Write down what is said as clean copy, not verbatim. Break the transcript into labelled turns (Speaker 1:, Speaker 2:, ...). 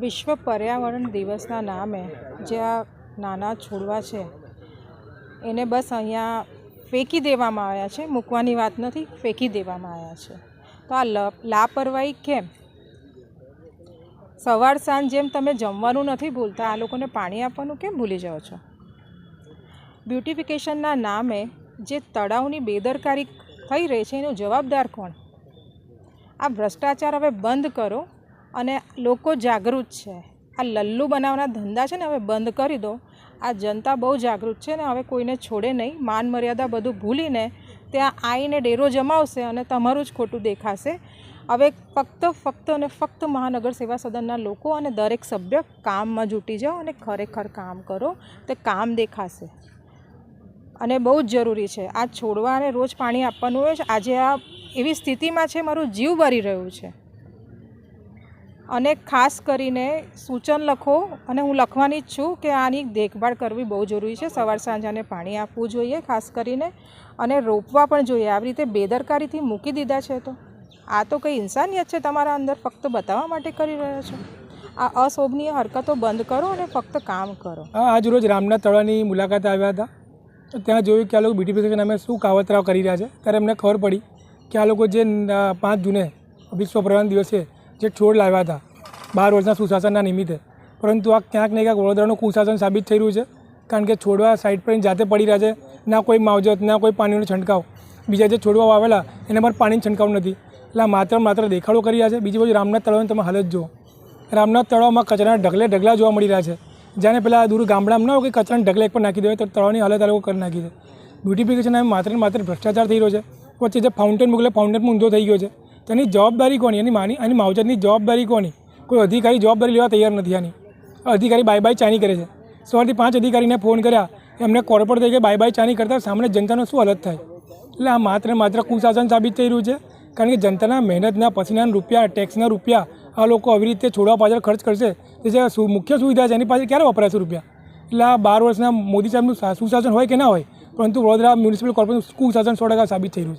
Speaker 1: વિશ્વ પર્યાવરણ દિવસના નામે જે આ નાના છોડવા છે એને બસ અહીંયા ફેંકી દેવામાં આવ્યા છે. મૂકવાની વાત નથી, ફેંકી દેવામાં આવ્યા છે. તો આ લાપરવાહી કેમ? સવાર સાંજ જેમ તમે જમવાનું નથી ભૂલતા, આ લોકોને પાણી આપવાનું કેમ ભૂલી જાઓ છો? બ્યુટિફિકેશનના નામે જે તળાવની બેદરકારી થઈ રહી છે એનો જવાબદાર કોણ? આ ભ્રષ્ટાચાર હવે બંધ કરો અને લોકો જાગૃત છે. આ લલ્લુ બનાવવાના ધંધા છે ને હવે બંધ કરી દો. આ જનતા બહુ જાગૃત છે ને હવે કોઈને છોડે નહીં. માન મર્યાદા બધું ભૂલીને ત્યાં આવીને ડેરો જમાવશે અને તમારું જ ખોટું દેખાશે. હવે ફક્ત મહાનગર સેવા સદનના લોકો અને દરેક સભ્ય કામમાં જૂટી જાઓ અને ખરેખર કામ કરો, તે કામ દેખાશે. અને બહુ જ જરૂરી છે આ છોડવાને રોજ પાણી આપવાનું હોય છે. આજે આ એવી સ્થિતિમાં છે, મારું જીવ બળી રહ્યું છે. અને ખાસ કરીને સૂચન લખો, અને હું લખવાની જ છું કે આની દેખભાળ કરવી બહુ જરૂરી છે. સવાર સાંજ આને પાણી આપવું જોઈએ ખાસ કરીને, અને રોપવા પણ જોઈએ. આવી રીતે બેદરકારીથી મૂકી દીધા છે તો આ તો કંઈ ઇન્સાનિયત છે તમારા અંદર? ફક્ત બતાવવા માટે કરી રહ્યા છો. આ અશોભનીય હરકતો બંધ કરો અને ફક્ત કામ કરો.
Speaker 2: આજ રોજ રામનાથ તળાવની મુલાકાતે આવ્યા હતા. તો ત્યાં જોયું કે આ લોકો બ્યુટિફિકેશન નામે શું કાવતરાવ કરી રહ્યા છે. ત્યારે અમને ખબર પડી કે આ લોકો જે 5 જૂને વિશ્વ પર્યાવરણ દિવસે જે છોડ લાવ્યા હતા 12 વર્ષના સુશાસનના નિમિત્તે, પરંતુ આ ક્યાંક ને ક્યાંક વડોદરાનું કુશાસન સાબિત થઈ રહ્યું છે. કારણ કે છોડવા સાઈડ પર જાતે પડી રહ્યા છે, ના કોઈ માવજત, ના કોઈ પાણીનો છંટકાવ. બીજા જે છોડવા વાવેલા એના પર પાણીનો છંટકાવ નથી. એટલે માત્ર દેખાડો કરી રહ્યા છે. બીજી બાજુ રામનાથ તળાવની તમે હાલત જુઓ. રામનાથ તળાવમાં કચરાના ઢગલા જોવા મળી રહ્યા છે. જાણે પેલા દૂર ગામડામાં ના હોય કે કચરાના ઢગલા એક પર નાખી દે તો તળાવની હાલત આ લોકો કરી નાખી છે. બ્યુટિફિકેશન એમ માત્ર ભ્રષ્ટાચાર થઈ રહ્યો છે. વચ્ચે જે ફાઉન્ટેન મોકલે, ફાઉન્ટેન ઊંધો થઈ ગયો છે. તેની જવાબદારી કોની? એની માવજતની જવાબદારી કોની? કોઈ અધિકારી જવાબદારી લેવા તૈયાર નથી. આની અધિકારી બાય ચાની કરે છે. સવારથી 5 અધિકારીને ફોન કર્યા, એમને કોર્પોરેટ થઈ ગયા બાય ચાની કરતા સામે જનતાનો શું હાલત થાય? એટલે આ માત્ર કુશાસન સાબિત થઈ રહ્યું છે. કારણ કે જનતાના મહેનતના પસીનાના રૂપિયા, ટેક્સના રૂપિયા આ લોકો આવી રીતે છોડવા પાછળ ખર્ચ કરશે. તે જે મુખ્ય સુવિધા છે એની પાછળ ક્યારે વપરાશે રૂપિયા? એટલે આ 12 વર્ષના મોદી સાહેબનું સુશાસન હોય કે ના હોય, પરંતુ વડોદરા મ્યુનિસિપલ કોર્પોરેશન કુશાસન 100% સાબિત થઈ રહ્યું છે.